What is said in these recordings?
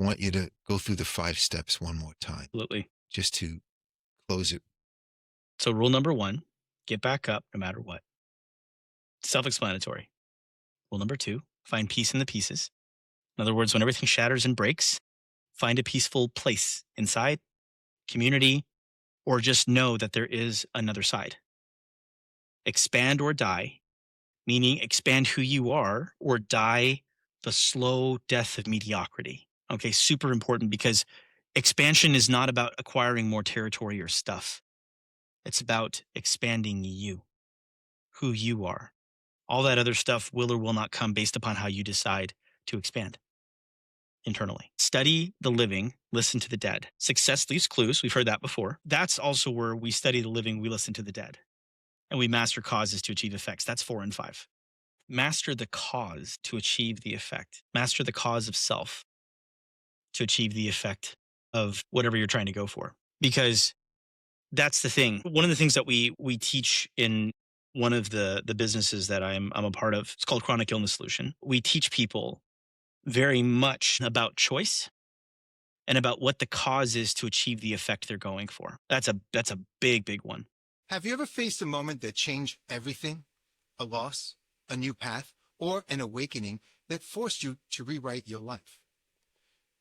want you to go through the 5 steps one more time, Absolutely. just to close it. So rule number 1, get back up no matter what. Self-explanatory. Rule number 2, find peace in the pieces. In other words, when everything shatters and breaks, find a peaceful place inside, community, or just know that there is another side. Expand or die, meaning expand who you are or die the slow death of mediocrity. Okay, super important because expansion is not about acquiring more territory or stuff. It's about expanding you, who you are. All that other stuff will or will not come based upon how you decide to expand internally. Study the living, listen to the dead. Success leaves clues. We've heard that before. That's also where we study the living, we listen to the dead. And we master causes to achieve effects. That's 4 and 5. Master the cause to achieve the effect. Master the cause of self to achieve the effect of whatever you're trying to go for. Because that's the thing. One of the things that we teach in one of the businesses that I'm a part of, it's called Chronic Illness Solution. We teach people very much about choice and about what the cause is to achieve the effect they're going for. That's a big one. Have you ever faced a moment that changed everything? A loss, a new path, or an awakening that forced you to rewrite your life?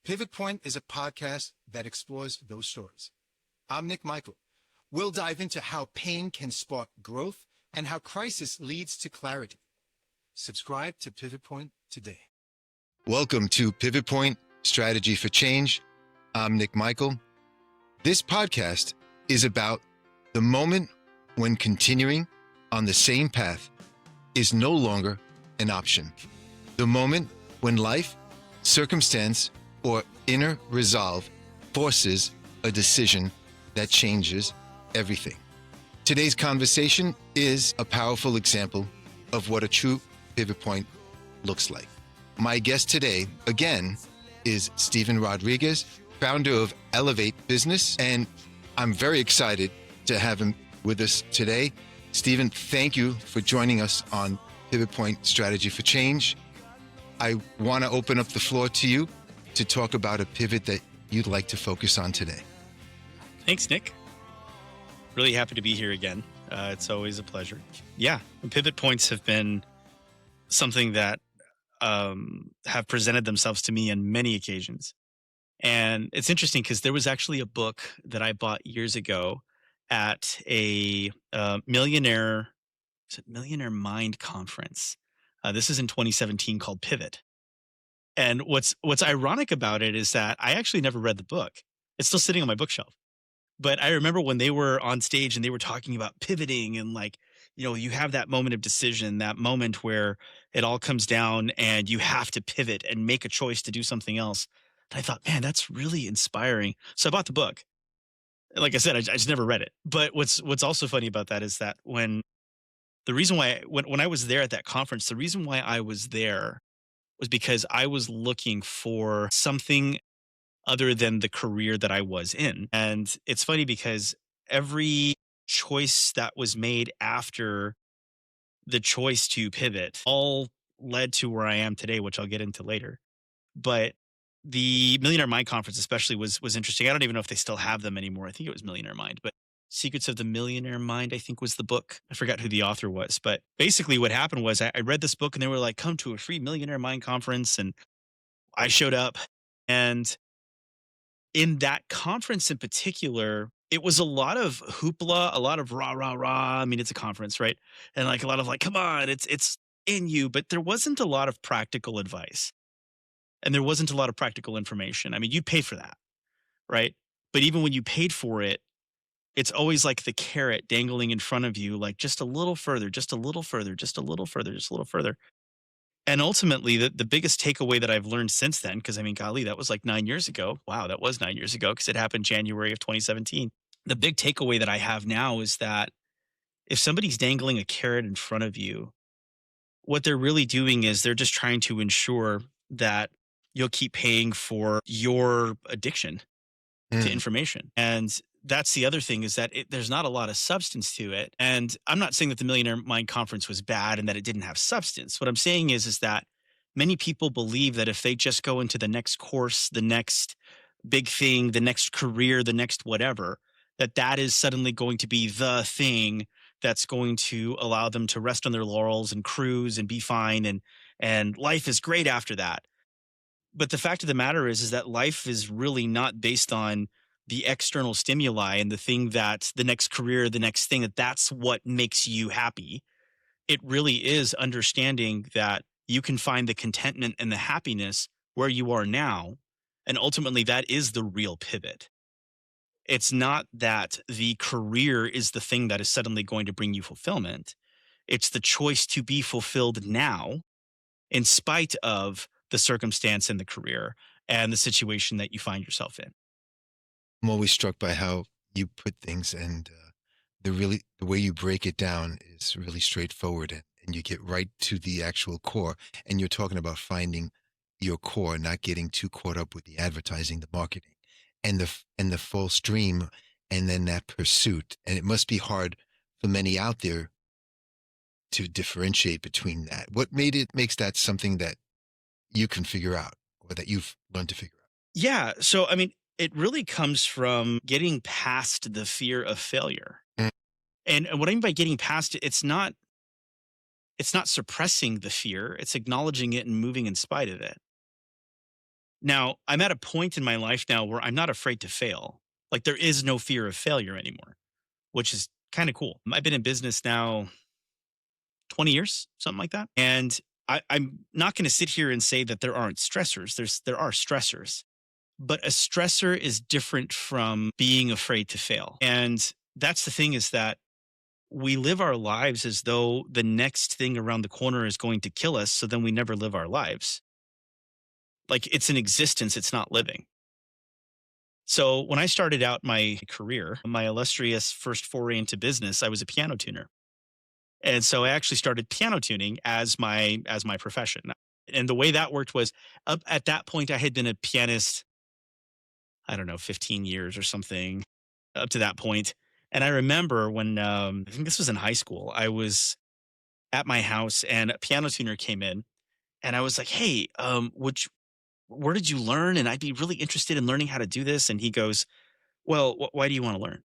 Pivot Point is a podcast that explores those stories. I'm Nik Michael. We'll dive into how pain can spark growth and how crisis leads to clarity. Subscribe to Pivot Point today. Welcome to Pivot Point Strategy for Change. I'm Nik Michael. This podcast is about the moment when continuing on the same path is no longer an option. The moment when life, circumstance, or inner resolve forces a decision that changes everything. Today's conversation is a powerful example of what a true pivot point looks like. My guest today, again, is Stephen Rodriguez, founder of Elevate Business, and I'm very excited to have him with us today. Stephen, thank you for joining us on Pivot Point Strategy for Change. I want to open up the floor to you to talk about a pivot that you'd like to focus on today. Thanks, Nick. Really happy to be here again. It's always a pleasure. Yeah, pivot points have been something that have presented themselves to me on many occasions. And it's interesting because there was actually a book that I bought years ago at a Millionaire Mind conference. This is in 2017 called Pivot. And what's ironic about it is that I actually never read the book. It's still sitting on my bookshelf. But I remember when they were on stage and they were talking about pivoting and you have that moment of decision, that moment where it all comes down and you have to pivot and make a choice to do something else. And I thought, man, that's really inspiring. So I bought the book. Like I said, I just never read it. But what's also funny about that is that when I was there at that conference, the reason why I was there was because I was looking for something other than the career that I was in. And it's funny because every choice that was made after the choice to pivot all led to where I am today, which I'll get into later. But the Millionaire Mind Conference especially was interesting. I don't even know if they still have them anymore. I think it was Millionaire Mind, but Secrets of the Millionaire Mind, I think was the book. I forgot who the author was, but basically what happened was I read this book and they were like, come to a free Millionaire Mind Conference. And I showed up, and in that conference in particular, it was a lot of hoopla, a lot of rah, rah, rah. I mean, it's a conference, right? And like a lot of like, come on, it's in you, but there wasn't a lot of practical advice. And there wasn't a lot of practical information. I mean, you paid for that, right? But even when you paid for it, it's always like the carrot dangling in front of you, like just a little further, just a little further, just a little further, just a little further. And ultimately, the biggest takeaway that I've learned since then, because I mean, golly, that was like 9 years ago. Wow, that was 9 years ago because it happened January of 2017. The big takeaway that I have now is that if somebody's dangling a carrot in front of you, what they're really doing is they're just trying to ensure that you'll keep paying for your addiction to information. And that's the other thing is that there's not a lot of substance to it. And I'm not saying that the Millionaire Mind Conference was bad and that it didn't have substance. What I'm saying is that many people believe that if they just go into the next course, the next big thing, the next career, the next whatever, that that is suddenly going to be the thing that's going to allow them to rest on their laurels and cruise and be fine, and life is great after that. But the fact of the matter is that life is really not based on the external stimuli and the thing that the next career, the next thing, that that's what makes you happy. It really is understanding that you can find the contentment and the happiness where you are now. And ultimately, that is the real pivot. It's not that the career is the thing that is suddenly going to bring you fulfillment. It's the choice to be fulfilled now, in spite of the circumstance and the career and the situation that you find yourself in. I'm always struck by how you put things, and the way you break it down is really straightforward, and you get right to the actual core. And you're talking about finding your core, not getting too caught up with the advertising, the marketing, and the full stream, and then that pursuit. And it must be hard for many out there to differentiate between that. What makes that something that you can figure out, or that you've learned to figure out? Yeah. So, I mean, it really comes from getting past the fear of failure. Mm. And what I mean by getting past it, it's not suppressing the fear, it's acknowledging it and moving in spite of it. Now, I'm at a point in my life now where I'm not afraid to fail. Like there is no fear of failure anymore, which is kind of cool. I've been in business now 20 years, something like that. And I'm not going to sit here and say that there aren't stressors. There are stressors, but a stressor is different from being afraid to fail. And that's the thing, is that we live our lives as though the next thing around the corner is going to kill us. So then we never live our lives. Like it's an existence, it's not living. So when I started out my career, my illustrious first foray into business, I was a piano tuner. And so I actually started piano tuning as my profession. And the way that worked was, up at that point I had been a pianist, I don't know, 15 years or something up to that point. And I remember when I think this was in high school, I was at my house and a piano tuner came in, and I was like, "Hey, where did you learn? And I'd be really interested in learning how to do this." And he goes, "Well, why do you want to learn?"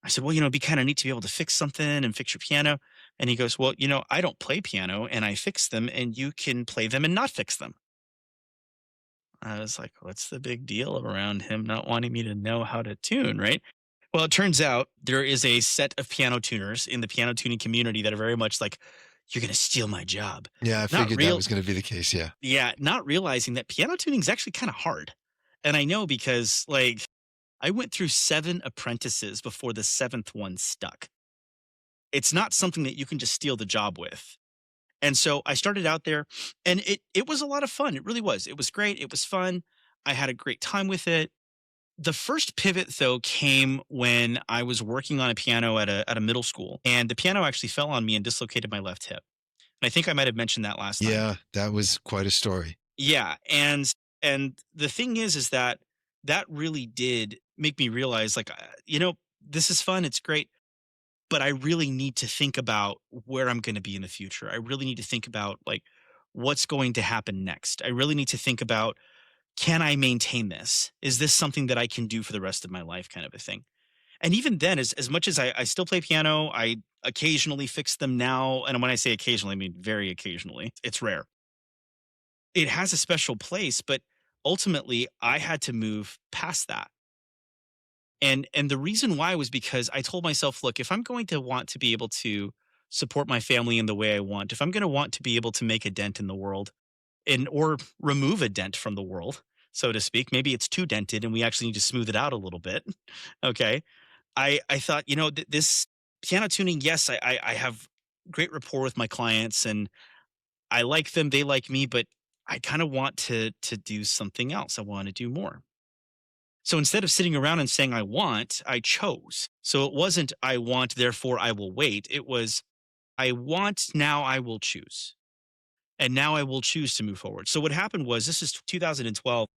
I said, "Well, it'd be kind of neat to be able to fix something and fix your piano." And he goes, "Well, I don't play piano and I fix them, and you can play them and not fix them." I was like, "What's the big deal around him not wanting me to know how to tune?" Right. Well, it turns out there is a set of piano tuners in the piano tuning community that are very much like, "You're going to steal my job." Yeah, I Not figured that real. was going to be the case. Yeah. Yeah. Not realizing that piano tuning is actually kind of hard. And I know because like I went through 7 apprentices before the seventh one stuck. It's not something that you can just steal the job with. And so I started out there, and it was a lot of fun. It really was. It was great. It was fun. I had a great time with it. The first pivot though came when I was working on a piano at a middle school, and the piano actually fell on me and dislocated my left hip. And I think I might have mentioned that last time. Yeah, that was quite a story. Yeah, and the thing is that that really did make me realize, like, this is fun, it's great, but I really need to think about where I'm going to be in the future. I really need to think about like what's going to happen next. I really need to think about, can I maintain this? Is this something that I can do for the rest of my life, kind of a thing? And even then, as much as I still play piano, I occasionally fix them now. And when I say occasionally, I mean very occasionally. It's rare. It has a special place, but ultimately I had to move past that. And the reason why was because I told myself, look, if I'm going to want to be able to support my family in the way I want, if I'm going to want to be able to make a dent in the world, and or remove a dent from the world, so to speak, maybe it's too dented and we actually need to smooth it out a little bit. Okay. I thought, this piano tuning, yes, I have great rapport with my clients and I like them, they like me, but I kind of want to do something else. I want to do more. So instead of sitting around and saying I want, I chose. So it wasn't I want, therefore I will wait. It was I want, now I will choose. And now I will choose to move forward. So what happened was, this is 2012.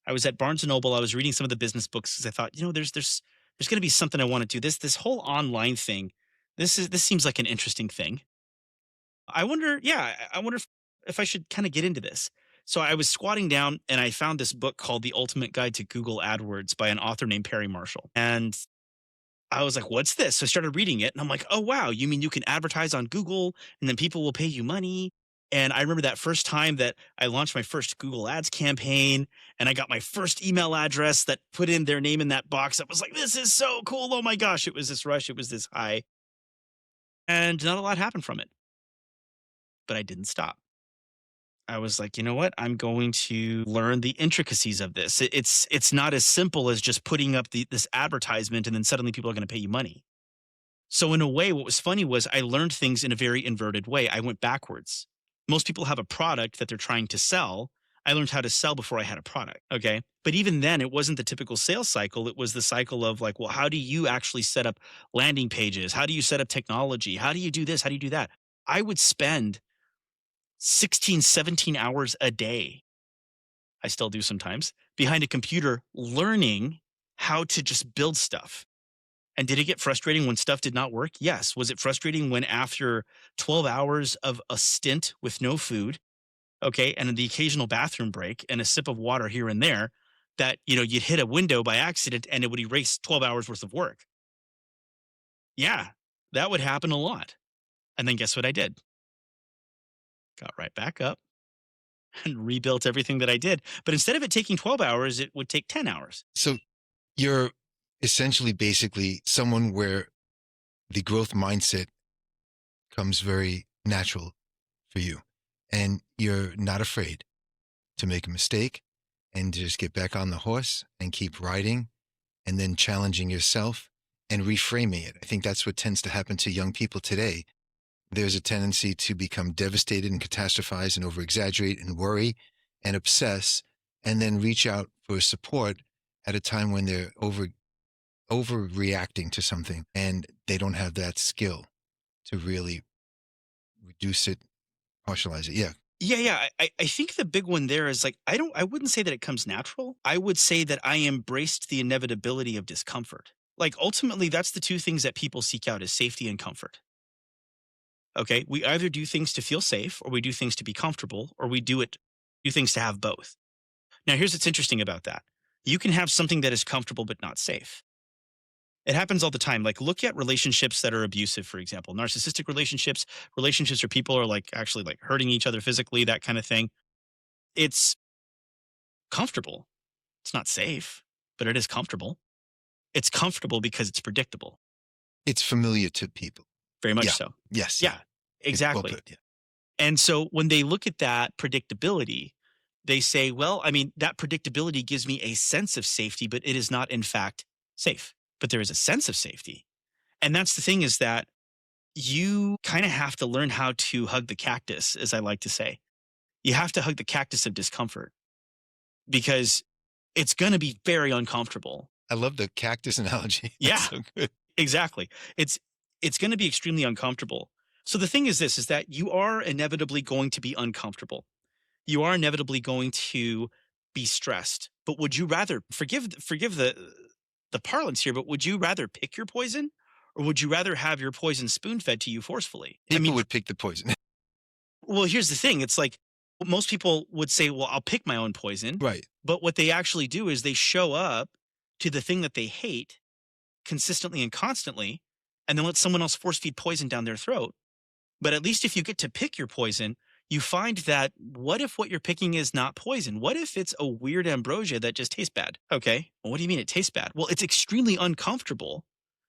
I was at Barnes and Noble. I was reading some of the business books because I thought, there's going to be something I want to do. This whole online thing. This seems like an interesting thing. I wonder. Yeah, I wonder if if I should kind of get into this. So I was squatting down and I found this book called The Ultimate Guide to Google AdWords by an author named Perry Marshall. And I was like, what's this? So I started reading it and I'm like, oh, wow, you mean you can advertise on Google and then people will pay you money? And I remember that first time that I launched my first Google Ads campaign and I got my first email address that put in their name in that box. I was like, this is so cool. Oh my gosh. It was this rush. It was this high. And not a lot happened from it, but I didn't stop. I was like, you know what? I'm going to learn the intricacies of this. It's not as simple as just putting up this advertisement and then suddenly people are going to pay you money. So in a way, what was funny was I learned things in a very inverted way. I went backwards. Most people have a product that they're trying to sell. I learned how to sell before I had a product. Okay. But even then, it wasn't the typical sales cycle. It was the cycle of like, well, how do you actually set up landing pages? How do you set up technology? How do you do this? How do you do that? I would spend 16, 17 hours a day. I still do sometimes behind a computer learning how to just build stuff. And did it get frustrating when stuff did not work? Yes. Was it frustrating when after 12 hours of a stint with no food, okay, and the occasional bathroom break and a sip of water here and there, that, you'd hit a window by accident and it would erase 12 hours worth of work? Yeah, that would happen a lot. And then guess what I did? Got right back up and rebuilt everything that I did. But instead of it taking 12 hours, it would take 10 hours. So you're essentially basically someone where the growth mindset comes very natural for you, and you're not afraid to make a mistake and just get back on the horse and keep riding, and then challenging yourself and reframing it. I think that's what tends to happen to young people today. There's a tendency to become devastated and catastrophize and over-exaggerate and worry and obsess, and then reach out for support at a time when they're overreacting to something and they don't have that skill to really reduce it, partialize it. Yeah. Yeah. I think the big one there is like, I wouldn't say that it comes natural. I would say that I embraced the inevitability of discomfort. Like ultimately, that's the two things that people seek out is safety and comfort. Okay. We either do things to feel safe or we do things to be comfortable or we do things to have both. Now, here's what's interesting about that. You can have something that is comfortable but not safe. It happens all the time. Like look at relationships that are abusive, for example, narcissistic relationships where people are like actually like hurting each other physically, that kind of thing. It's comfortable. It's not safe, but it is comfortable. It's comfortable because it's predictable. It's familiar to people. Very much Yeah. so. Yes. Yeah, exactly. Well put, yeah. And so when they look at that predictability, they say, well, I mean, that predictability gives me a sense of safety, but it is not in fact safe. But there is a sense of safety. And that's the thing is that you kind of have to learn how to hug the cactus, as I like to say. You have to hug the cactus of discomfort because it's going to be very uncomfortable. I love the cactus analogy. Yeah, That's so good. exactly. It's going to be extremely uncomfortable. So the thing is this, is that you are inevitably going to be uncomfortable. You are inevitably going to be stressed. But would you rather forgive the parlance here, but would you rather pick your poison or would you rather have your poison spoon fed to you forcefully? People would pick the poison. Well, here's the thing. It's like most people would say, well, I'll pick my own poison. Right. But what they actually do is they show up to the thing that they hate consistently and constantly, and then let someone else force feed poison down their throat. But at least if you get to pick your poison, you find that what if what you're picking is not poison? What if it's a weird ambrosia that just tastes bad? Okay. Well, what do you mean it tastes bad? Well, it's extremely uncomfortable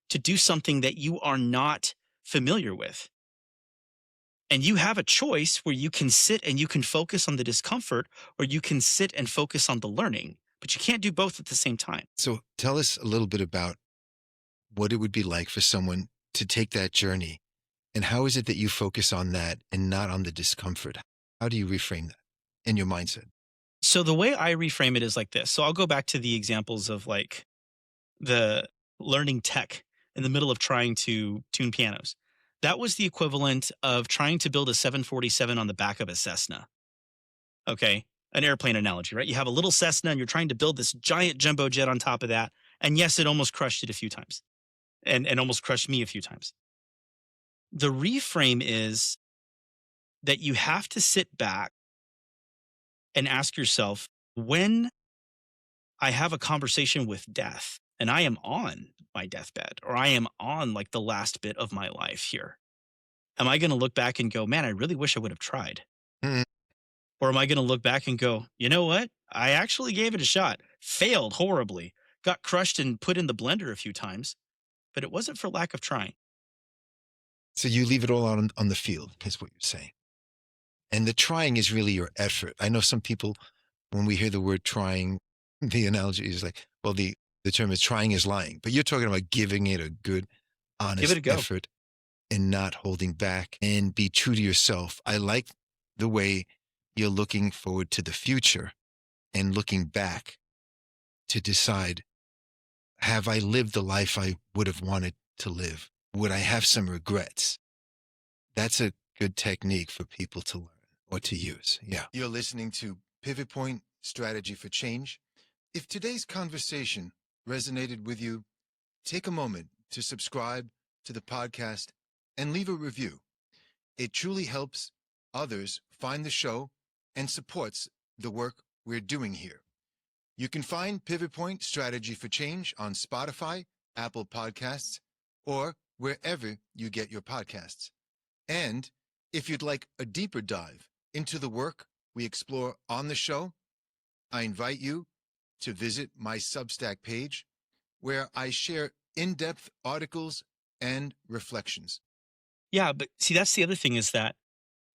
to do something that you are not familiar with. And you have a choice where you can sit and you can focus on the discomfort or you can sit and focus on the learning, but you can't do both at the same time. So tell us a little bit about what it would be like for someone to take that journey. And how is it that you focus on that and not on the discomfort? How do you reframe that in your mindset? So the way I reframe it is like this. So I'll go back to the examples of like the learning tech in the middle of trying to tune pianos. That was the equivalent of trying to build a 747 on the back of a Cessna. Okay. An airplane analogy, right? You have a little Cessna and you're trying to build this giant jumbo jet on top of that. And yes, it almost crushed it a few times and almost crushed me a few times. The reframe is that you have to sit back and ask yourself, when I have a conversation with death and I am on my deathbed or I am on like the last bit of my life here, am I going to look back and go, man, I really wish I would have tried? Mm. Or am I going to look back and go, you know what? I actually gave it a shot, failed horribly, got crushed and put in the blender a few times, but it wasn't for lack of trying. So you leave it all on the field, is what you're saying. And the trying is really your effort. I know some people, when we hear the word trying, the analogy is like, well, the term is trying is lying, but you're talking about giving it a good, Give it honest a go. effort and not holding back and be true to yourself. I like the way you're looking forward to the future and looking back to decide, have I lived the life I would have wanted to live? Would I have some regrets? That's a good technique for people to learn or to use. Yeah. You're listening to Pivot Point Strategy for Change. If today's conversation resonated with you, take a moment to subscribe to the podcast and leave a review. It truly helps others find the show and supports the work we're doing here. You can find Pivot Point Strategy for Change on Spotify, Apple Podcasts, or wherever you get your podcasts. And if you'd like a deeper dive into the work we explore on the show, I invite you to visit my Substack page, where I share in-depth articles and reflections. Yeah, but see, that's the other thing is that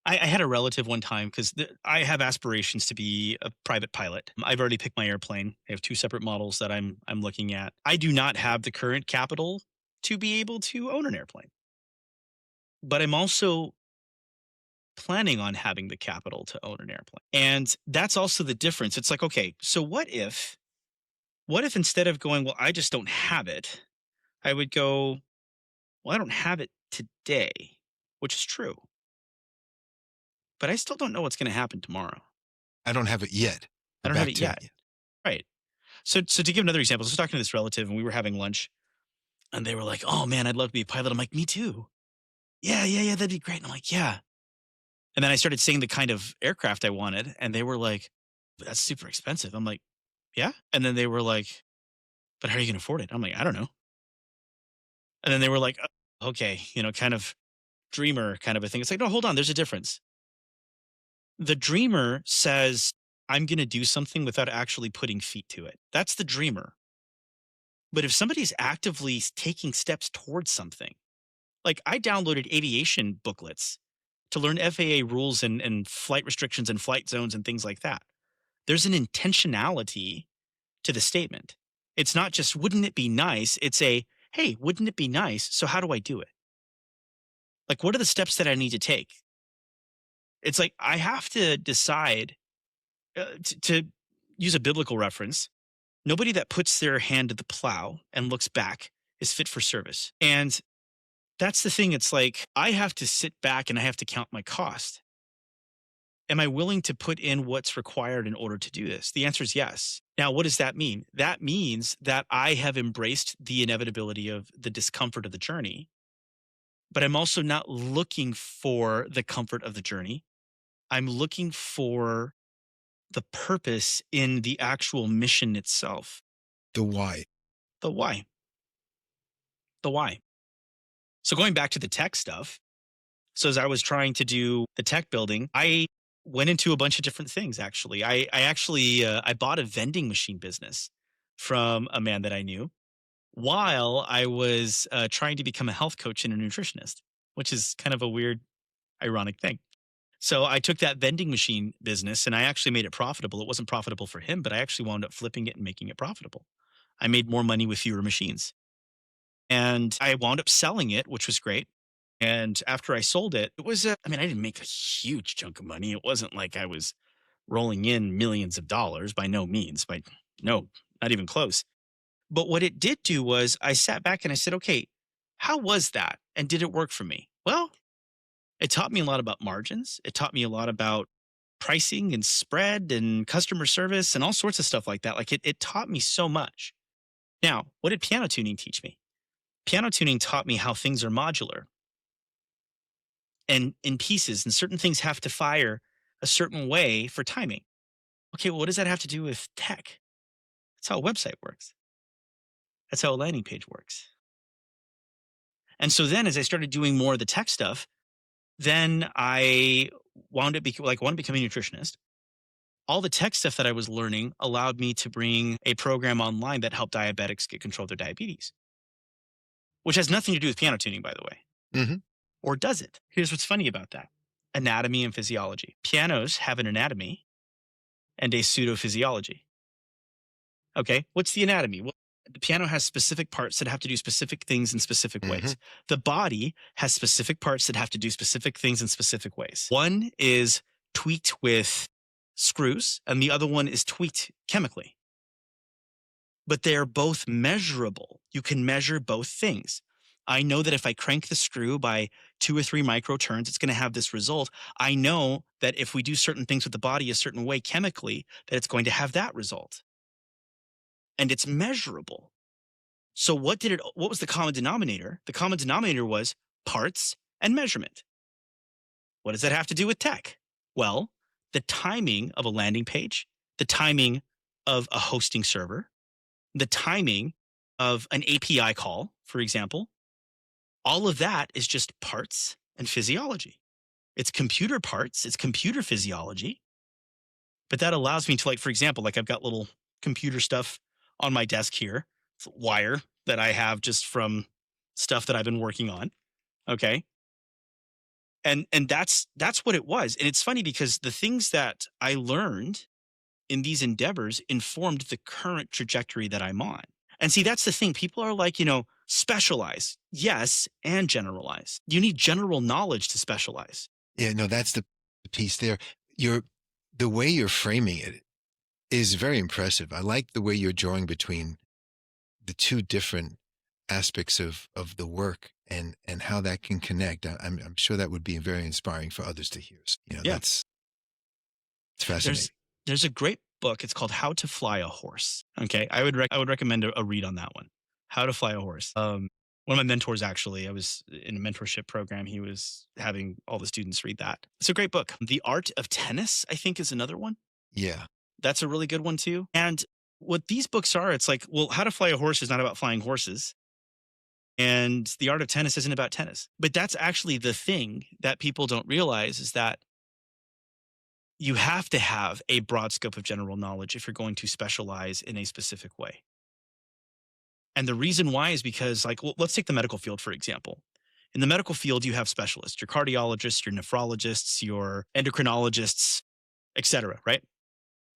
I had a relative one time because I have aspirations to be a private pilot. I've already picked my airplane. I have two separate models that I'm looking at. I do not have the current capital to be able to own an airplane, but I'm also planning on having the capital to own an airplane. And that's also the difference. It's like, okay, so what if instead of going, well, I just don't have it, I would go, well, I don't have it today, which is true, but I still don't know what's going to happen tomorrow. I don't have it yet. I We're don't have back it to yet. Right. So to give another example, I was talking to this relative and we were having lunch and they were like, oh man, I'd love to be a pilot. I'm like, me too. Yeah, that'd be great. And I'm like, yeah. And then I started seeing the kind of aircraft I wanted and they were like, that's super expensive. I'm like, yeah. And then they were like, but how are you going to afford it? I'm like, I don't know. And then they were like, "Oh, okay, kind of dreamer kind of a thing. It's like, no, hold on, there's a difference. The dreamer says, I'm going to do something without actually putting feet to it. That's the dreamer. But if somebody's actively taking steps towards something, like I downloaded aviation booklets to learn FAA rules and flight restrictions and flight zones and things like that. There's an intentionality to the statement. It's not just, wouldn't it be nice? It's a, hey, wouldn't it be nice? So how do I do it? Like, what are the steps that I need to take? It's like, I have to decide to use a biblical reference. Nobody that puts their hand to the plow and looks back is fit for service. And that's the thing. It's like, I have to sit back and I have to count my cost. Am I willing to put in what's required in order to do this? The answer is yes. Now, what does that mean? That means that I have embraced the inevitability of the discomfort of the journey, but I'm also not looking for the comfort of the journey. I'm looking for the purpose in the actual mission itself. The why. The why. The why. So going back to the tech stuff, so as I was trying to do the tech building, I went into a bunch of different things. Actually, I bought a vending machine business from a man that I knew while I was trying to become a health coach and a nutritionist, which is kind of a weird, ironic thing. So I took that vending machine business and I actually made it profitable. It wasn't profitable for him, but I actually wound up flipping it and making it profitable. I made more money with fewer machines. And I wound up selling it, which was great. And after I sold it, it was, I didn't make a huge chunk of money. It wasn't like I was rolling in millions of dollars, by no means, no, not even close. But what it did do was I sat back and I said, okay, how was that? And did it work for me? Well, it taught me a lot about margins. It taught me a lot about pricing and spread and customer service and all sorts of stuff like that. Like it taught me so much. Now, what did piano tuning teach me? Piano tuning taught me how things are modular. and in pieces, and certain things have to fire a certain way for timing. Okay, well, what does that have to do with tech? That's how a website works. That's how a landing page works. And so then as I started doing more of the tech stuff, then I wound up wanted to become a nutritionist. All the tech stuff that I was learning allowed me to bring a program online that helped diabetics get control of their diabetes, which has nothing to do with piano tuning, by the way. Hmm. Or does it? Here's what's funny about that: anatomy and physiology. Pianos have an anatomy and a pseudophysiology. Okay, what's the anatomy? Well, the piano has specific parts that have to do specific things in specific ways. The body has specific parts that have to do specific things in specific ways. One is tweaked with screws, and the other one is tweaked chemically. But they're both measurable. You can measure both things. I know that if I crank the screw by 2 or 3 micro turns, it's going to have this result. I know that if we do certain things with the body a certain way chemically, that it's going to have that result. And it's measurable. So what was the common denominator? The common denominator was parts and measurement. What does that have to do with tech? Well, the timing of a landing page, the timing of a hosting server, the timing of an API call, for example, all of that is just parts and physiology. It's computer parts, it's computer physiology. But that allows me to, like, for example, like I've got little computer stuff on my desk here. It's a wire that I have just from stuff that I've been working on. Okay. And that's what it was. And it's funny because the things that I learned in these endeavors informed the current trajectory that I'm on. And see, that's the thing. People are like, specialize. Yes, and generalize. You need general knowledge to specialize. Yeah, no, that's the piece there. The way you're framing it is very impressive. I like the way you're drawing between the two different aspects of the work and how that can connect. I'm sure that would be very inspiring for others to hear. So, Yeah. it's fascinating. There's a great book. It's called How to Fly a Horse. Okay. I would recommend a read on that one. How to Fly a Horse. One of my mentors, actually, I was in a mentorship program. He was having all the students read that. It's a great book. The Art of Tennis, I think, is another one. Yeah. That's a really good one too. And what these books are, it's like, well, How to Fly a Horse is not about flying horses. And The Art of Tennis isn't about tennis. But that's actually the thing that people don't realize, is that you have to have a broad scope of general knowledge if you're going to specialize in a specific way. And the reason why is because, like, well, let's take the medical field, for example. In the medical field, you have specialists, your cardiologists, your nephrologists, your endocrinologists, et cetera, right?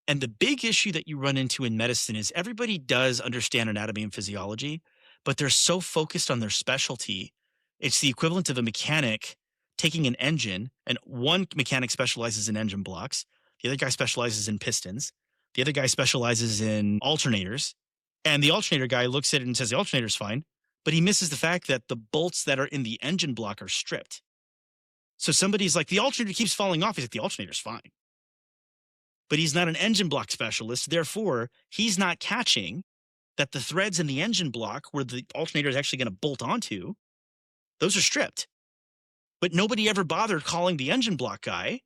And the big issue that you run into in medicine is everybody does understand anatomy and physiology, but they're so focused on their specialty. It's the equivalent of a mechanic taking an engine, and one mechanic specializes in engine blocks. The other guy specializes in pistons. The other guy specializes in alternators. And the alternator guy looks at it and says the alternator's fine, but he misses the fact that the bolts that are in the engine block are stripped. So somebody's like, the alternator keeps falling off. He's like, the alternator's fine. But he's not an engine block specialist. Therefore, he's not catching that the threads in the engine block where the alternator is actually going to bolt onto, those are stripped. But nobody ever bothered calling the engine block guy,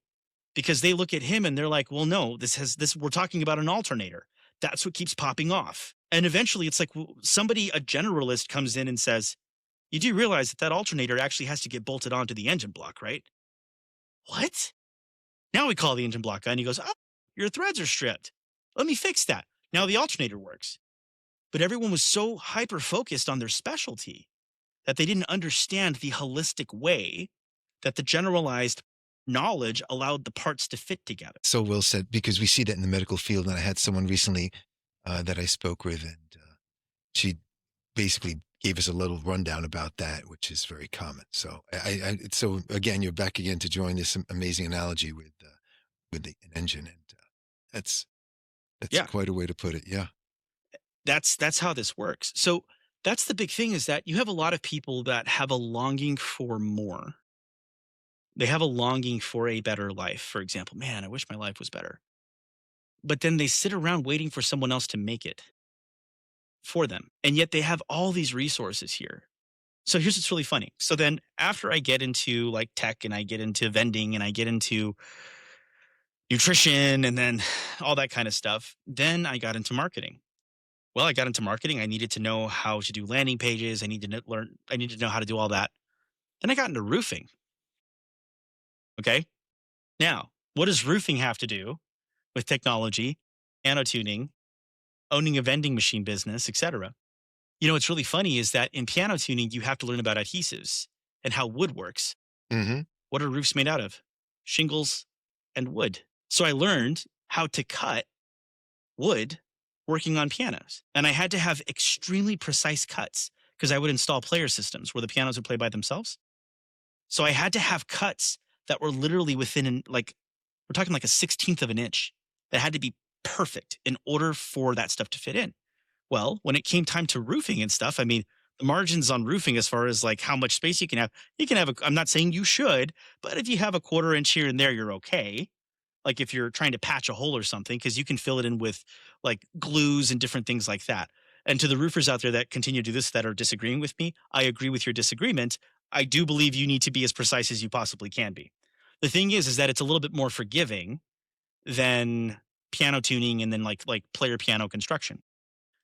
because they look at him and they're like, well, no, we're talking about an alternator. That's what keeps popping off. And eventually it's like, a generalist comes in and says, you do realize that alternator actually has to get bolted onto the engine block, right? What? Now we call the engine block guy and he goes, oh, your threads are stripped. Let me fix that. Now the alternator works. But everyone was so hyper-focused on their specialty that they didn't understand the holistic way that the generalized knowledge allowed the parts to fit together. So well said, because we see that in the medical field. And I had someone recently that I spoke with, and she basically gave us a little rundown about that, which is very common. So so again, you're back again to drawing this amazing analogy with an engine, and that's quite a way to put it. Yeah. That's how this works. So that's the big thing, is that you have a lot of people that have a longing for more. They have a longing for a better life. For example, man, I wish my life was better. But then they sit around waiting for someone else to make it for them. And yet they have all these resources here. So here's what's really funny. So then after I get into like tech and I get into vending and I get into nutrition and then all that kind of stuff, then I got into marketing. Well, I got into marketing. I needed to know how to do landing pages. I needed to know how to do all that. Then I got into roofing. Okay. Now, what does roofing have to do with technology, piano tuning, owning a vending machine business, etc.? What's really funny is that in piano tuning, you have to learn about adhesives and how wood works. Mm-hmm. What are roofs made out of? Shingles and wood. So I learned how to cut wood working on pianos. And I had to have extremely precise cuts because I would install player systems where the pianos would play by themselves. So I had to have cuts that were literally within we're talking like a 16th of an inch that had to be perfect in order for that stuff to fit in. Well, when it came time to roofing and stuff, I mean, the margins on roofing as far as like how much space you can have I'm not saying you should, but if you have a quarter inch here and there, you're okay. Like if you're trying to patch a hole or something, because you can fill it in with like glues and different things like that. And to the roofers out there that continue to do this that are disagreeing with me, I agree with your disagreement. I do believe you need to be as precise as you possibly can be. The thing is that it's a little bit more forgiving than piano tuning and then like player piano construction.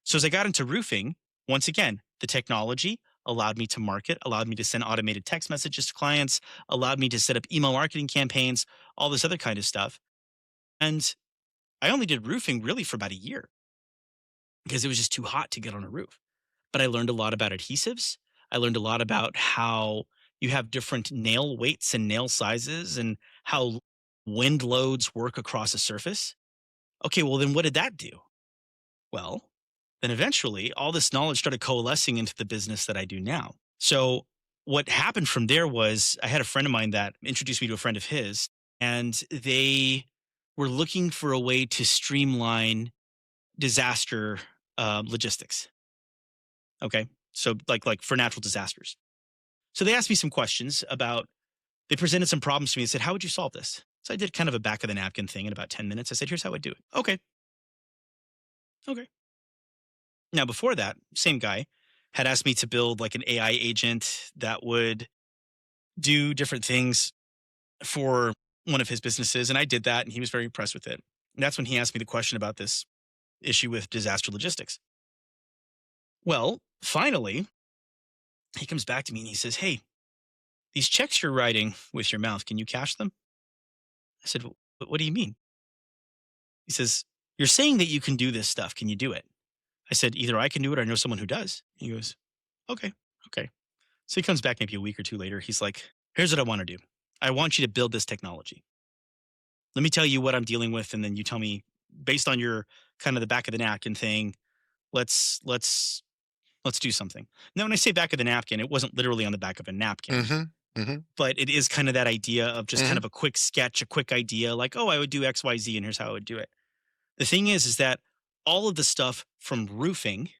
So as I got into roofing, once again, the technology allowed me to market, allowed me to send automated text messages to clients, allowed me to set up email marketing campaigns, all this other kind of stuff. And I only did roofing really for about a year because it was just too hot to get on a roof. But I learned a lot about adhesives. I learned a lot about how you have different nail weights and nail sizes and how wind loads work across a surface. Okay, well, then what did that do? Well, then eventually all this knowledge started coalescing into the business that I do now. So what happened from there was I had a friend of mine that introduced me to a friend of his, and they were looking for a way to streamline disaster logistics. Okay, so like for natural disasters. So they asked me some questions about. They presented some problems to me and said, "How would you solve this?" So I did kind of a back of the napkin thing in about 10 minutes. I said, "Here's how I do it." Okay. Okay. Now, before that, same guy had asked me to build like an AI agent that would do different things for one of his businesses. And I did that, and he was very impressed with it. And that's when he asked me the question about this issue with disaster logistics. Well, finally, he comes back to me and he says, "Hey, these checks you're writing with your mouth, can you cash them?" I said, What do you mean?" He says, "You're saying that you can do this stuff. Can you do it?" I said, "Either I can do it or I know someone who does." He goes, "Okay, okay." So he comes back maybe a week or two later. He's like, "Here's what I want to do. I want you to build this technology. Let me tell you what I'm dealing with, and then you tell me based on your kind of the back of the napkin thing. Let's do something." Now, when I say back of the napkin, it wasn't literally on the back of a napkin, Mm-hmm. Mm-hmm. but it is kind of that idea of just kind Mm-hmm. of a quick sketch, a quick idea, like, "Oh, I would do X, Y, Z, and here's how I would do it." The thing is that all of the stuff from roofing,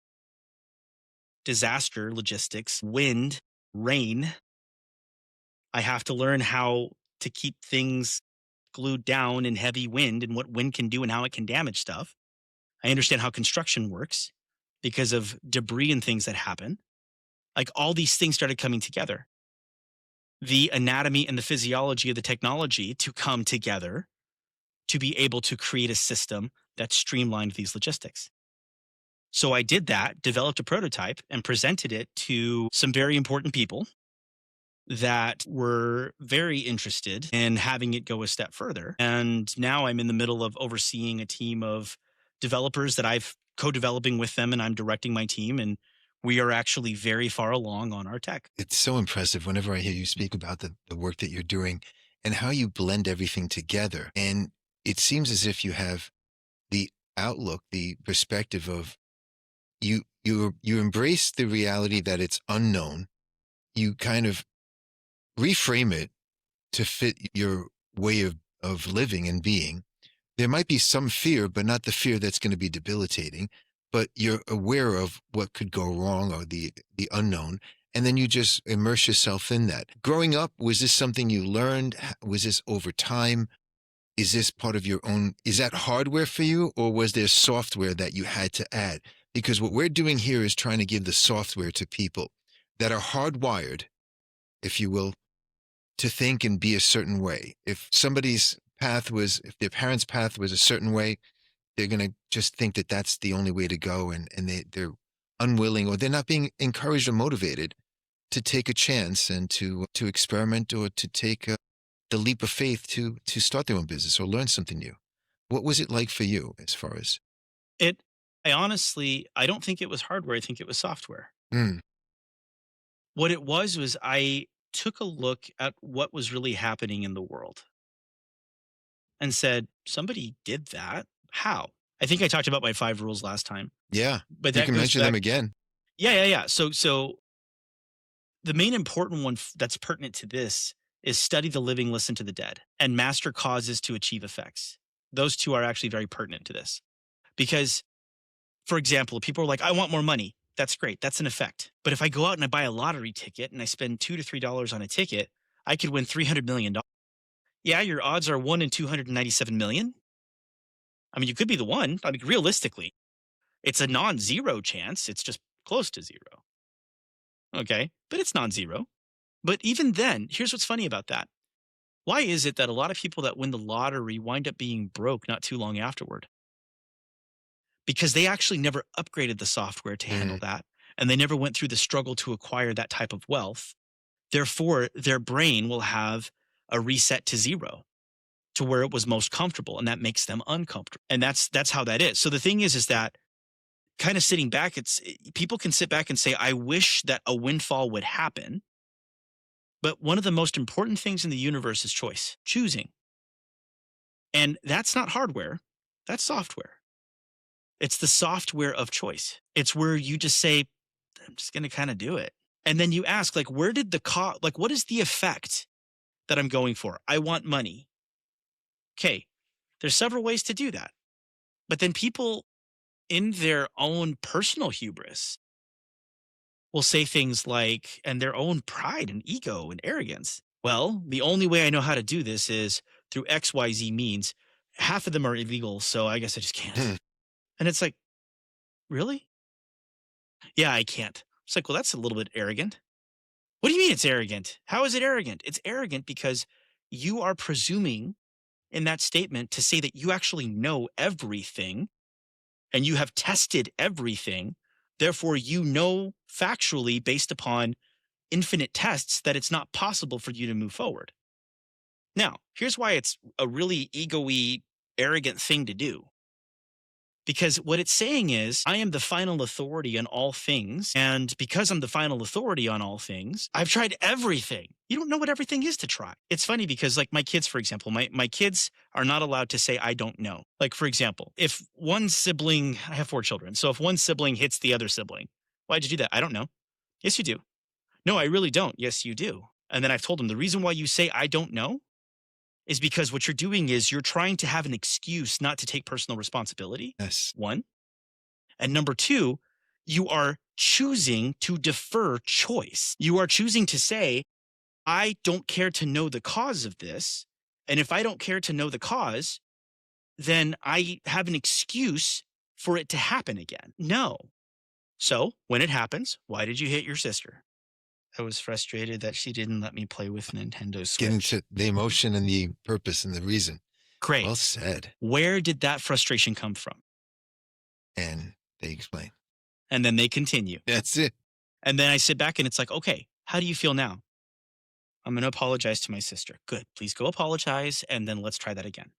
disaster logistics, wind, rain, I have to learn how to keep things glued down in heavy wind and what wind can do and how it can damage stuff. I understand how construction works because of debris and things that happen. Like all these things started coming together. The anatomy and the physiology of the technology to come together to be able to create a system that streamlined these logistics. So I did that, developed a prototype, and presented it to some very important people that were very interested in having it go a step further. And now I'm in the middle of overseeing a team of developers that I've co-developing with them, and I'm directing my team, and we are actually very far along on our tech. It's so impressive whenever I hear you speak about the work that you're doing and how you blend everything together. And it seems as if you have the outlook, the perspective of you embrace the reality that it's unknown. You kind of reframe it to fit your way of living and being. There might be some fear, but not the fear that's going to be debilitating, but you're aware of what could go wrong or the unknown. And then you just immerse yourself in that. Growing up, was this something you learned? Was this over time? Is this part of your own? Is that hardware for you, or was there software that you had to add? Because what we're doing here is trying to give the software to people. that are hardwired, if you will, to think and be a certain way. If if their parents' path was a certain way, they're going to just think that that's the only way to go. And they're unwilling, or they're not being encouraged or motivated to take a chance and to experiment, or to take the leap of faith to start their own business or learn something new. What was it like for you as far as? It, I don't think it was hardware. I think it was software. Mm, What it was I took a look at what was really happening in the world and said, somebody did that. How? I think I talked about my 5 rules last time, yeah, but you that can goes mention back. them again. Yeah. So the main important one that's pertinent to this is study the living, listen to the dead, and master causes to achieve effects. Those 2 are actually very pertinent to this because, for example, people are like, I want more money. That's great. That's an effect. But if I go out and I buy a lottery ticket and I spend $2 to $3 on a ticket, I could win $300 million. Yeah, your odds are 1 in 297 million. I mean, you could be the one. I mean, realistically, it's a non-zero chance. It's just close to 0. Okay, but it's non-zero. But even then, here's what's funny about that. Why is it that a lot of people that win the lottery wind up being broke not too long afterward? Because they actually never upgraded the software to handle that, and they never went through the struggle to acquire that type of wealth. Therefore, their brain will have a reset to 0, to where it was most comfortable, and that makes them uncomfortable. And that's how that is. So the thing is that kind of sitting back, people can sit back and say, I wish that a windfall would happen. But one of the most important things in the universe is choice, choosing. And that's not hardware, that's software. It's the software of choice. It's where you just say, I'm just going to kind of do it. And then you ask, like, where did what is the effect that I'm going for? I want money. Okay, there's several ways to do that. But then people in their own personal hubris will say things like, and their own pride and ego and arrogance. Well, the only way I know how to do this is through XYZ means. Half of them are illegal, so I guess I just can't. And it's like, really? Yeah, I can't. It's like, well, that's a little bit arrogant. What do you mean it's arrogant? How is it arrogant? It's arrogant because you are presuming in that statement to say that you actually know everything and you have tested everything. Therefore, you know factually based upon infinite tests that it's not possible for you to move forward. Now, here's why it's a really ego-y, arrogant thing to do. Because what it's saying is, I am the final authority on all things. And because I'm the final authority on all things, I've tried everything. You don't know what everything is to try. It's funny because, like, my kids, for example, my kids are not allowed to say, I don't know. Like, for example, if one sibling, I have 4 children. So if one sibling hits the other sibling, why'd you do that? I don't know. Yes, you do. No, I really don't. Yes, you do. And then I've told them the reason why you say, I don't know, is because what you're doing is you're trying to have an excuse not to take personal responsibility. Yes. 1. And number 2, you are choosing to defer choice. You are choosing to say, I don't care to know the cause of this. And if I don't care to know the cause, then I have an excuse for it to happen again. No. So when it happens, why did you hit your sister? I was frustrated that she didn't let me play with Nintendo Switch. Getting to the emotion and the purpose and the reason. Great. Well said. Where did that frustration come from? And they explain. And then they continue. That's it. And then I sit back and it's like, okay, how do you feel now? I'm going to apologize to my sister. Good. Please go apologize. And then let's try that again.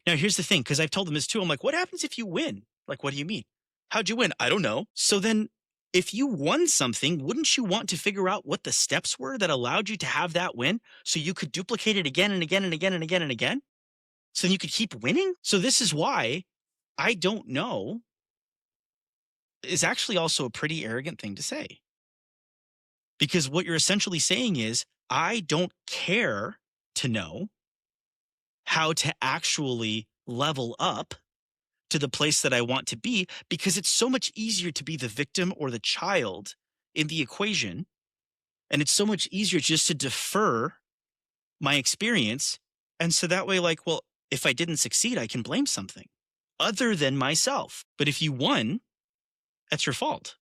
Now, here's the thing, because I've told them this too. I'm like, what happens if you win? Like, what do you mean? How'd you win? I don't know. So then if you won something, wouldn't you want to figure out what the steps were that allowed you to have that win so you could duplicate it again and again and again and again and again? So you could keep winning? So this is why I don't know is actually also a pretty arrogant thing to say. Because what you're essentially saying is, I don't care to know how to actually level up to the place that I want to be, because it's so much easier to be the victim or the child in the equation. And it's so much easier just to defer my experience. And so that way, like, well, if I didn't succeed, I can blame something other than myself. But if you won, that's your fault.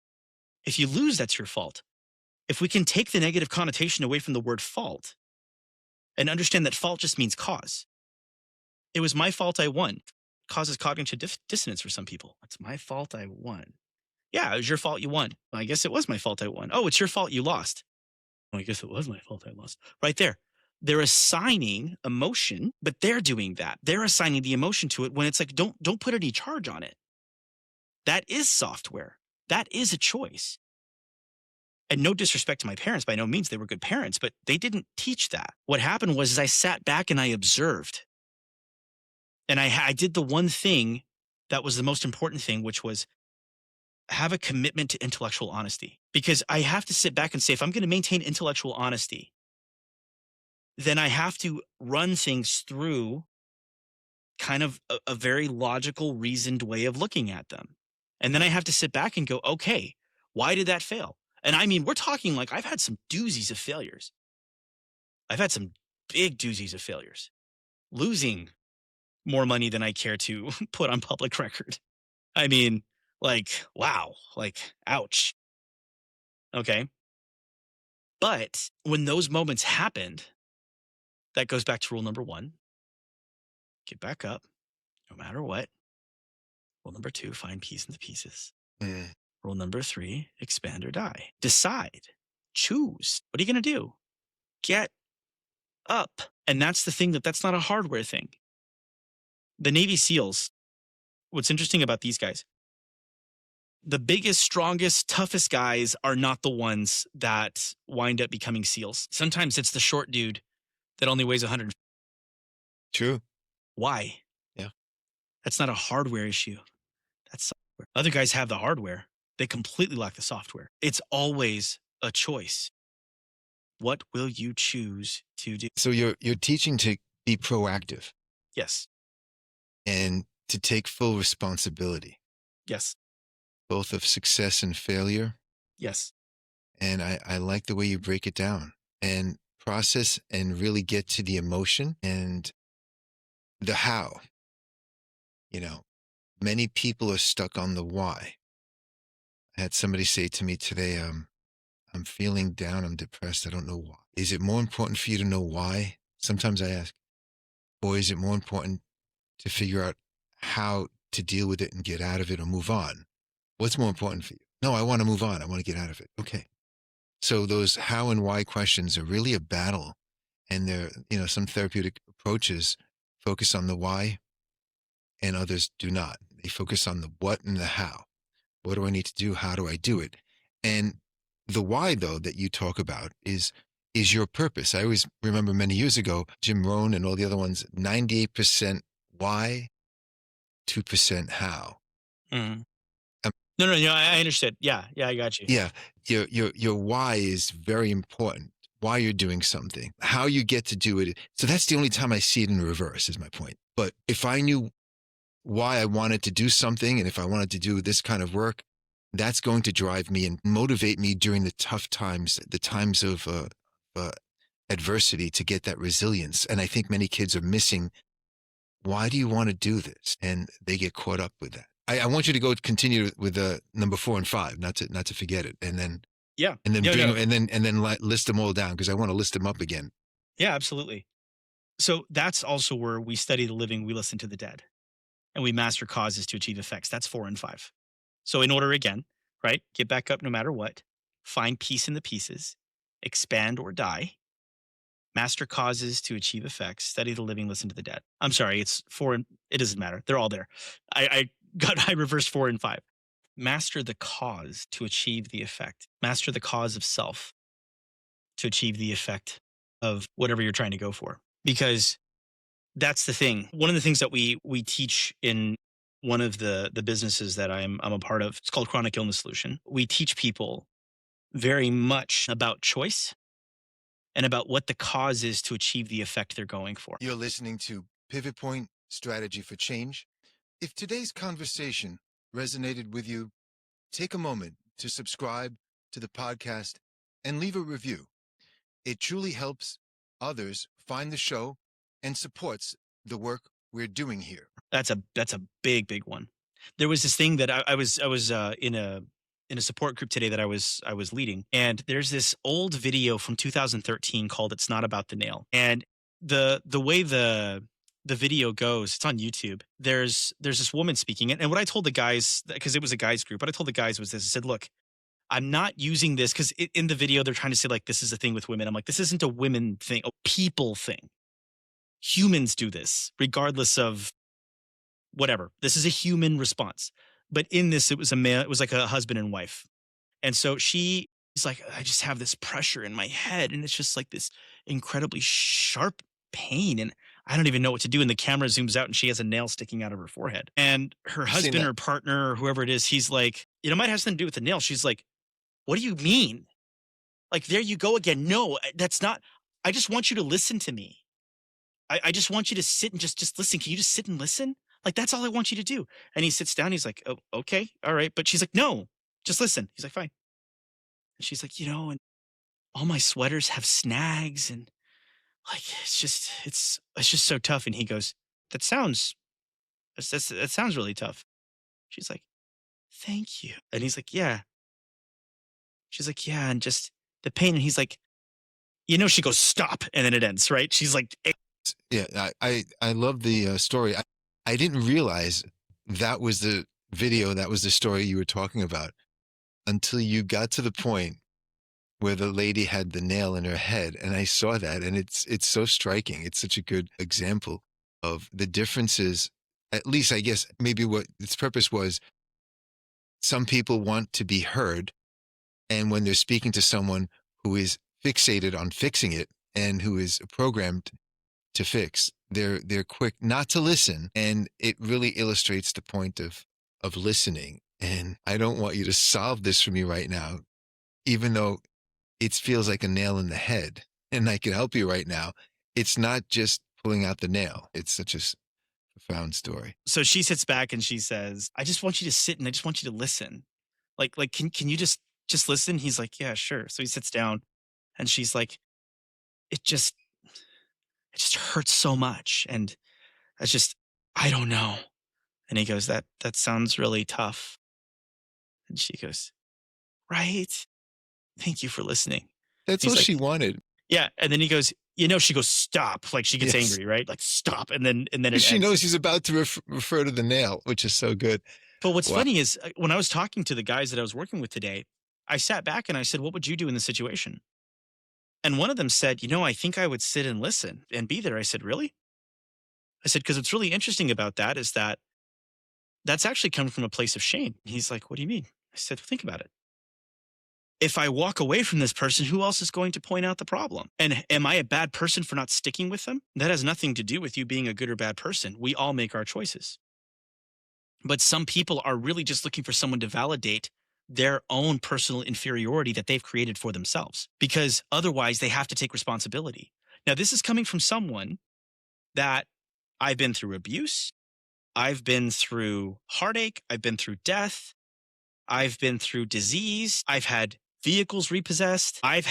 If you lose, that's your fault. if we can take the negative connotation away from the word fault and understand that fault just means cause. It was my fault I won. Causes cognitive dissonance for some people. It's my fault I won. Yeah, it was your fault you won. Well, I guess it was my fault I won. Oh, it's your fault you lost. Well, I guess it was my fault I lost. Right there. They're assigning emotion, but they're doing that. They're assigning the emotion to it when it's like, don't put any charge on it. That is software. That is a choice. And no disrespect to my parents, by no means, they were good parents, but they didn't teach that. What happened was I sat back and I observed. And I did the one thing that was the most important thing, which was have a commitment to intellectual honesty. Because I have to sit back and say, if I'm going to maintain intellectual honesty, then I have to run things through kind of a very logical, reasoned way of looking at them. And then I have to sit back and go, okay, why did that fail? And I mean, we're talking like I've had some doozies of failures. I've had some big doozies of failures. Losing more money than I care to put on public record. I mean, like, wow, like, ouch. Okay. But when those moments happened, that goes back to rule number 1. Get back up, no matter what. Rule number 2, find peace in the pieces. Rule number 3, expand or die. Decide. Choose. What are you going to do? Get up. And that's the thing that's not a hardware thing. The Navy SEALs, what's interesting about these guys, the biggest, strongest, toughest guys are not the ones that wind up becoming SEALs. Sometimes it's the short dude that only weighs 100. True. Why? Yeah. That's not a hardware issue. That's software. Other guys have the hardware. They completely lack the software. It's always a choice. What will you choose to do? So you're teaching to be proactive Yes. and to take full responsibility, Yes. both of success and failure. Yes. And I like the way you break it down and process and really get to the emotion and the how. You know, many people are stuck on the why. I had somebody say to me today, I'm feeling down, I'm depressed, I don't know why. Is it more important for you to know why? Sometimes I ask, or is it more important to figure out how to deal with it and get out of it or move on? What's more important for you? No, I want to move on. I want to get out of it. Okay. So those how and why questions are really a battle. And there, some therapeutic approaches focus on the why and others do not. They focus on the what and the how. What do I need to do? How do I do it? And the why, though, that you talk about is your purpose. I always remember many years ago, Jim Rohn and all the other ones, 98% why, 2% how. Mm. No, I understood. Yeah, I got you. Yeah, your why is very important. Why you're doing something, how you get to do it. So that's the only time I see it in reverse, is my point. But if I knew why I wanted to do something, and if I wanted to do this kind of work, that's going to drive me and motivate me during the tough times, the times of adversity, to get that resilience. And I think many kids are missing, why do you want to do this? And they get caught up with that. I want you to continue with number 4 and 5, not to forget it, and then and then list them all down, because I want to list them up again. Yeah, absolutely. So that's also where we study the living, we listen to the dead, and we master causes to achieve effects. That's 4 and 5. So in order again, right? Get back up no matter what. Find peace in the pieces. Expand or die. Master causes to achieve effects. Study the living, listen to the dead. I'm sorry, it's 4 and it doesn't matter. They're all there. I reversed 4 and 5. Master the cause to achieve the effect. Master the cause of self to achieve the effect of whatever you're trying to go for. Because that's the thing. One of the things that we teach in one of the businesses that I'm a part of, it's called Chronic Illness Solution. We teach people very much about choice and about what the cause is to achieve the effect they're going for. You're listening to Pivot Point Strategy for Change. If today's conversation resonated with you, take a moment to subscribe to the podcast and leave a review. It truly helps others find the show and supports the work we're doing here. That's a big one. There was this thing that I was in in a support group today that I was leading, and there's this old video from 2013 called "It's Not About the Nail," and the way the video goes, it's on YouTube. There's this woman speaking, and what I told the guys, because it was a guys group, what I told the guys was this: I said, look, I'm not using this because in the video they're trying to say like this is a thing with women. I'm like, this isn't a women thing, a people thing. Humans do this regardless of whatever. This is a human response. But in this, it was a man, it was like a husband and wife. And so she is like, I just have this pressure in my head. And it's just like this incredibly sharp pain. And I don't even know what to do. And the camera zooms out and she has a nail sticking out of her forehead. And her I've seen husband that. or partner or whoever it is, he's like, it might have something to do with the nail. She's like, what do you mean? Like, there you go again. No, that's not. I just want you to listen to me. I just want you to sit and just listen. Can you just sit and listen? Like, that's all I want you to do. And he sits down. He's like, oh, okay. All right. But she's like, no, just listen. He's like, fine. And she's like, and all my sweaters have snags and like, it's just so tough. And he goes, that sounds, that sounds really tough. She's like, thank you. And he's like, yeah. She's like, yeah. And just the pain. And he's like, she goes, stop. And then it ends, right? She's like, Yeah, I love the story. I didn't realize that was the video, that was the story you were talking about until you got to the point where the lady had the nail in her head. And I saw that, and it's so striking. It's such a good example of the differences. At least, I guess, maybe what its purpose was, some people want to be heard. And when they're speaking to someone who is fixated on fixing it and who is programmed to fix, they're quick not to listen. And it really illustrates the point of listening. And I don't want you to solve this for me right now, even though it feels like a nail in the head and I can help you right now. It's not just pulling out the nail. It's such a profound story. So she sits back and she says, I just want you to sit and I just want you to listen. Like, can you just listen? He's like, yeah, sure. So he sits down and she's like, it just hurts so much. And I don't know. And he goes, that sounds really tough. And she goes, right. Thank you for listening. That's He's all like, she wanted. Yeah. And then he goes, she goes, stop. Like she gets Yes. angry, right? Like stop. And then She ends. knows he's about to refer to the nail, which is so good. But what's Wow. funny is when I was talking to the guys that I was working with today, I sat back and I said, what would you do in this situation? And one of them said, I think I would sit and listen and be there. I said, really? I said, because what's really interesting about that is that that's actually coming from a place of shame. He's like, what do you mean? I said, think about it. If I walk away from this person, who else is going to point out the problem? And am I a bad person for not sticking with them? That has nothing to do with you being a good or bad person. We all make our choices. But some people are really just looking for someone to validate their own personal inferiority that they've created for themselves, because otherwise they have to take responsibility. Now, this is coming from someone that I've been through abuse. I've been through heartache. I've been through death. I've been through disease. I've had vehicles repossessed. I'm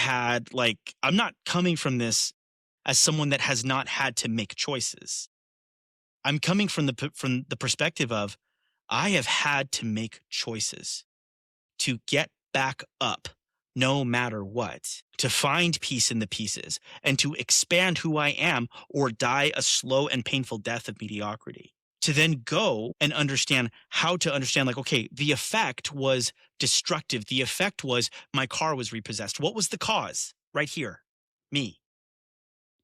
not coming from this as someone that has not had to make choices. I'm coming from the perspective of I have had to make choices to get back up no matter what, to find peace in the pieces and to expand who I am or die a slow and painful death of mediocrity. To then go and understand how to understand, like, okay, the effect was destructive. The effect was my car was repossessed. What was the cause? Right here, me.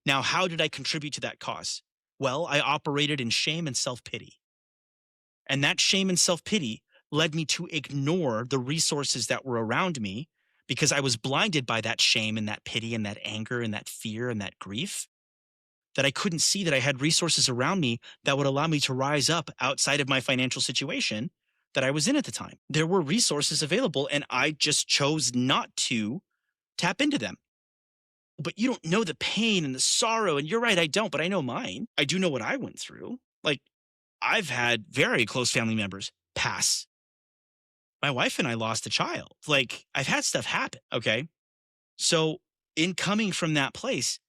Now, how did I contribute to that cause? Well, I operated in shame and self-pity. And that shame and self-pity led me to ignore the resources that were around me because I was blinded by that shame and that pity and that anger and that fear and that grief, that I couldn't see that I had resources around me that would allow me to rise up outside of my financial situation that I was in at the time. There were resources available and I just chose not to tap into them. But you don't know the pain and the sorrow, and you're right, I don't, but I know mine. I do know what I went through. Like, I've had very close family members pass. My wife and I lost a child. Like, I've had stuff happen, okay? So in coming from that place,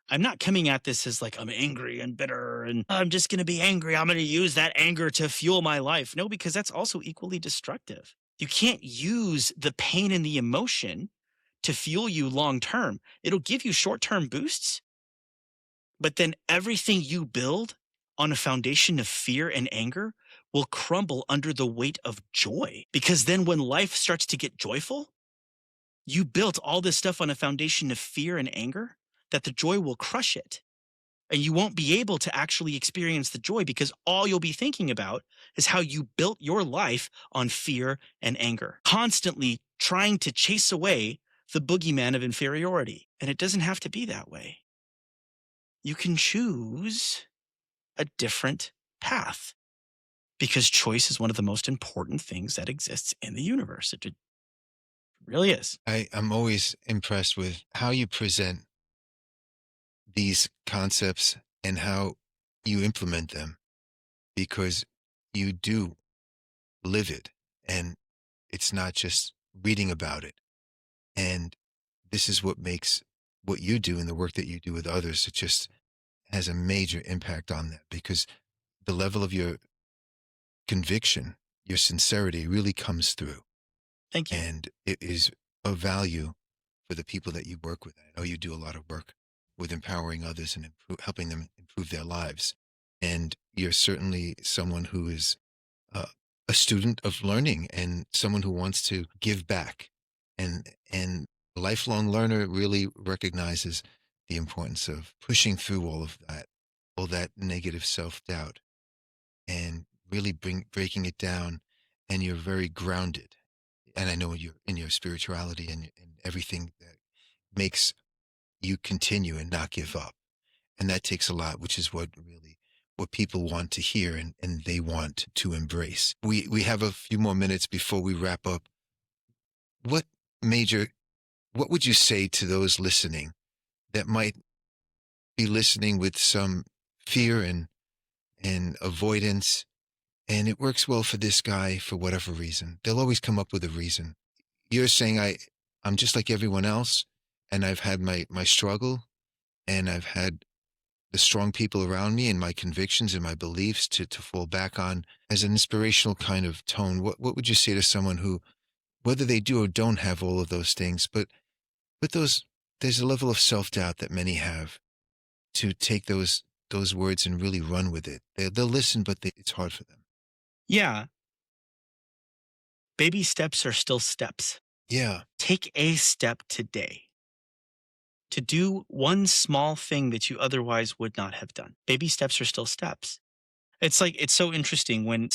I'm not coming at this as like I'm angry and bitter and I'm just going to be angry. I'm going to use that anger to fuel my life. No, because that's also equally destructive. You can't use the pain and the emotion to fuel you long term. It'll give you short term boosts, but then everything you build on a foundation of fear and anger will crumble under the weight of joy. Because then when life starts to get joyful, you built all this stuff on a foundation of fear and anger that the joy will crush it. And you won't be able to actually experience the joy because all you'll be thinking about is how you built your life on fear and anger, constantly trying to chase away the boogeyman of inferiority. And it doesn't have to be that way. You can choose a different path because choice is one of the most important things that exists in the universe. It really is. I'm always impressed with how you present these concepts and how you implement them, because you do live it, and it's not just reading about it. And this is what makes what you do and the work that you do with others, it just has a major impact on that, because the level of your conviction, your sincerity really comes through. Thank you. And it is of value for the people that you work with. I know you do a lot of work with empowering others and helping them improve their lives. And you're certainly someone who is a student of learning and someone who wants to give back. And a lifelong learner really recognizes the importance of pushing through all that negative self-doubt, and really breaking it down. And you're very grounded. And I know you're in your spirituality and everything that makes you continue and not give up. And that takes a lot, which is what people want to hear and they want to embrace. We have a few more minutes before we wrap up. What would you say to those listening that might be listening with some fear and avoidance, and it works well for this guy for whatever reason? They'll always come up with a reason. You're saying I'm just like everyone else, and I've had my struggle, and I've had the strong people around me and my convictions and my beliefs to fall back on as an inspirational kind of tone. What would you say to someone who, whether they do or don't have all of those things, but there's a level of self-doubt that many have, to take those words and really run with it? They'll listen, but it's hard for them. Yeah. Baby steps are still steps. Yeah. Take a step today to do one small thing that you otherwise would not have done. Baby steps are still steps. It's so interesting when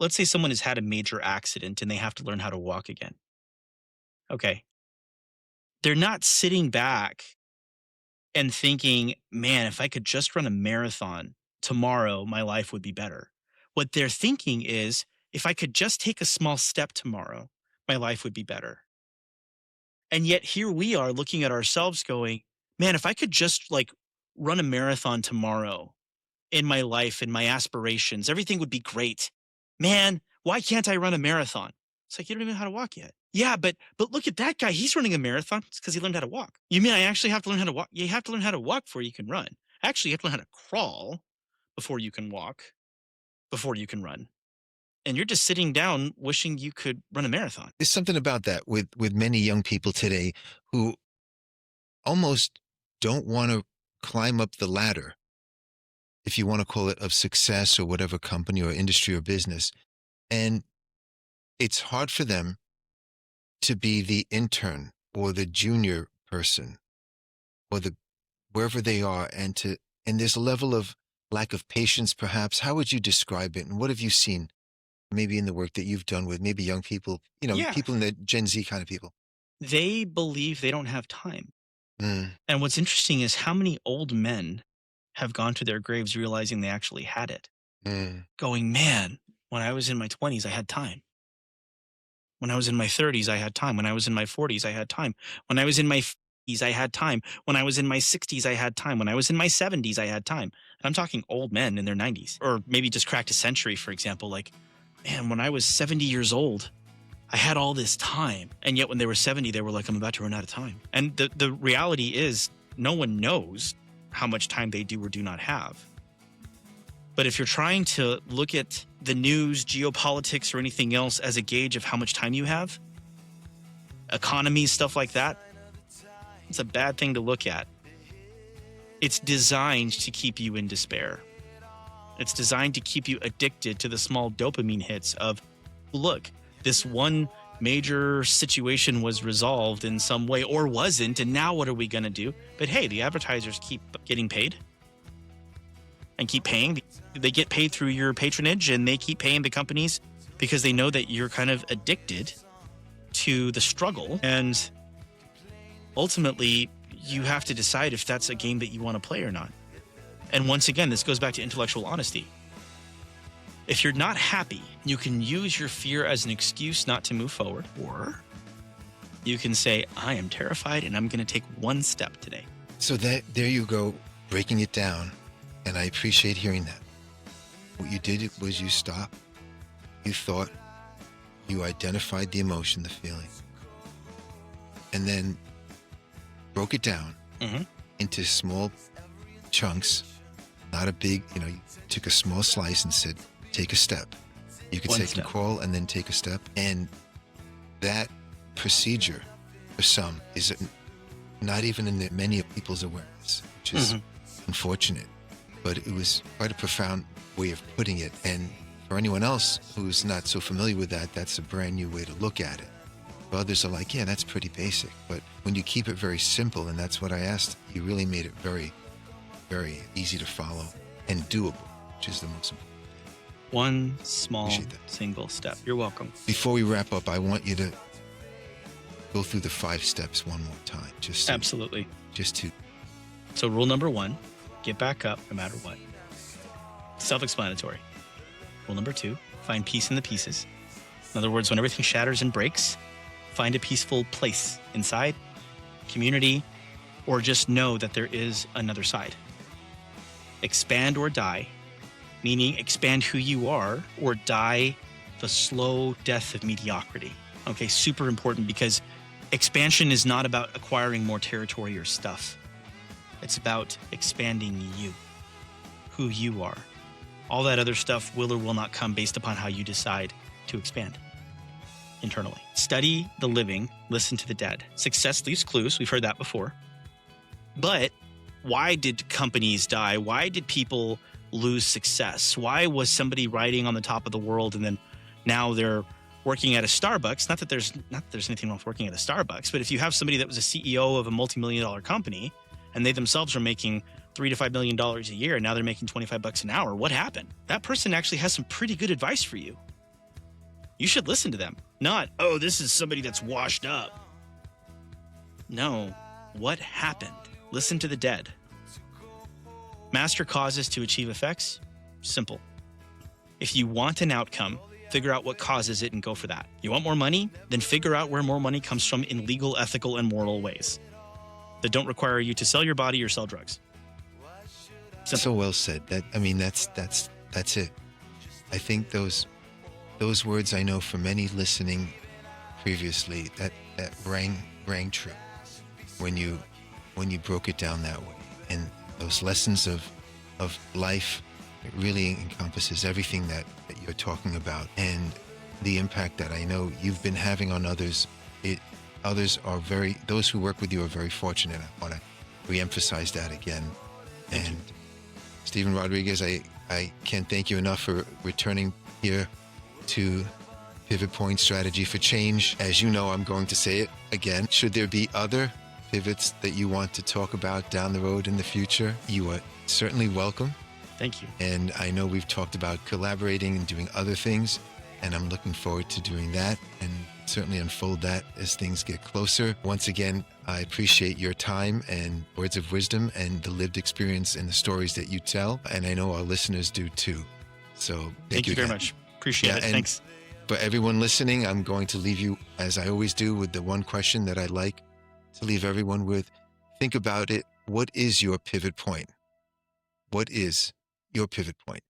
let's say someone has had a major accident and they have to learn how to walk again. Okay. They're not sitting back and thinking, man, if I could just run a marathon tomorrow, my life would be better. What they're thinking is, if I could just take a small step tomorrow, my life would be better. And yet here we are looking at ourselves going, man, if I could just run a marathon tomorrow in my life, in my aspirations, everything would be great. Man, why can't I run a marathon? It's like, you don't even know how to walk yet. Yeah, but look at that guy. He's running a marathon. It's because he learned how to walk. You mean I actually have to learn how to walk? You have to learn how to walk before you can run. Actually, you have to learn how to crawl before you can walk, before you can run. And you're just sitting down wishing you could run a marathon. There's something about that with many young people today who almost don't want to climb up the ladder, if you want to call it, of success or whatever company or industry or business. And it's hard for them to be the intern or the junior person or wherever they are, and there's a level of lack of patience, perhaps. How would you describe it? And what have you seen maybe in the work that you've done with maybe young people, people in the Gen Z kind of people? They believe they don't have time. Mm. And what's interesting is how many old men have gone to their graves realizing they actually had it. Going, man, when I was in my 20s, I had time. When I was in my 30s, I had time. When I was in my 40s, I had time. When I was in my 50s, I had time. When I was in my 60s, I had time. When I was in my 70s, I had time. And I'm talking old men in their 90s, or maybe just cracked a century, for example. Like, man, when I was 70 years old, I had all this time. And yet when they were 70, they were like, I'm about to run out of time. And the reality is no one knows how much time they do or do not have. But if you're trying to look at the news, geopolitics, or anything else as a gauge of how much time you have, economies, stuff like that, it's a bad thing to look at. It's designed to keep you in despair. It's designed to keep you addicted to the small dopamine hits of, look, this one major situation was resolved in some way or wasn't, and now what are we going to do? But hey, the advertisers keep getting paid and keep paying. They get paid through your patronage, and they keep paying the companies because they know that you're kind of addicted to the struggle. And ultimately, you have to decide if that's a game that you want to play or not. And once again, this goes back to intellectual honesty. If you're not happy, you can use your fear as an excuse not to move forward, or you can say, I am terrified and I'm going to take one step today. So there you go, breaking it down. And I appreciate hearing that. What you did was you stopped, you thought, you identified the emotion, the feeling, and then broke it down into small chunks, not a big, you took a small slice and said, take a step. You could say crawl and then take a step. And that procedure for some is not even in many of people's awareness, which is unfortunate. But it was quite a profound way of putting it. And for anyone else who's not so familiar with that, that's a brand new way to look at it. Others are like, yeah, that's pretty basic. But when you keep it very simple, and that's what I asked, you really made it very, very easy to follow and doable, which is the most important. One small single step. You're welcome. Before we wrap up, I want you to go through the 5 steps one more time. Absolutely. So rule number 1, get back up no matter what. Self-explanatory. Rule number 2, find peace in the pieces. In other words, when everything shatters and breaks, find a peaceful place inside, community, or just know that there is another side. Expand or die, meaning expand who you are or die the slow death of mediocrity. Okay, super important, because expansion is not about acquiring more territory or stuff. It's about expanding you, who you are. All that other stuff will or will not come based upon how you decide to expand internally. Study the living, listen to the dead. Success leaves clues. We've heard that before. But why did companies die? Why did people lose success? Why was somebody riding on the top of the world and then now they're working at a Starbucks? Not that there's anything wrong with working at a Starbucks, but if you have somebody that was a CEO of a multi-million-dollar company and they themselves are making $3 to $5 million a year, and now they're making $25 an hour, what happened? That person actually has some pretty good advice for you. You should listen to them. Not, oh, this is somebody that's washed up. No, what happened? Listen to the dead. Master causes to achieve effects? Simple. If you want an outcome, figure out what causes it and go for that. You want more money? Then figure out where more money comes from in legal, ethical, and moral ways that don't require you to sell your body or sell drugs. Simple. So well said. That's it. I think those words, I know for many listening previously, that rang true when you broke it down that way. And those lessons of life, it really encompasses everything that you're talking about, and the impact that I know you've been having on others. Those who work with you are very fortunate. I want to reemphasize that again. And Stephen Rodriguez, I can't thank you enough for returning here to Pivot Point Strategy for Change. As you know, I'm going to say it again. Should there be other pivots that you want to talk about down the road in the future, you are certainly welcome. Thank you. And I know we've talked about collaborating and doing other things, and I'm looking forward to doing that and certainly unfold that as things get closer. Once again, I appreciate your time and words of wisdom and the lived experience and the stories that you tell. And I know our listeners do too. So thank you very much. Appreciate it. Thanks. For everyone listening, I'm going to leave you, as I always do, with the one question that I like to leave everyone with. Think about it. What is your pivot point? What is your pivot point?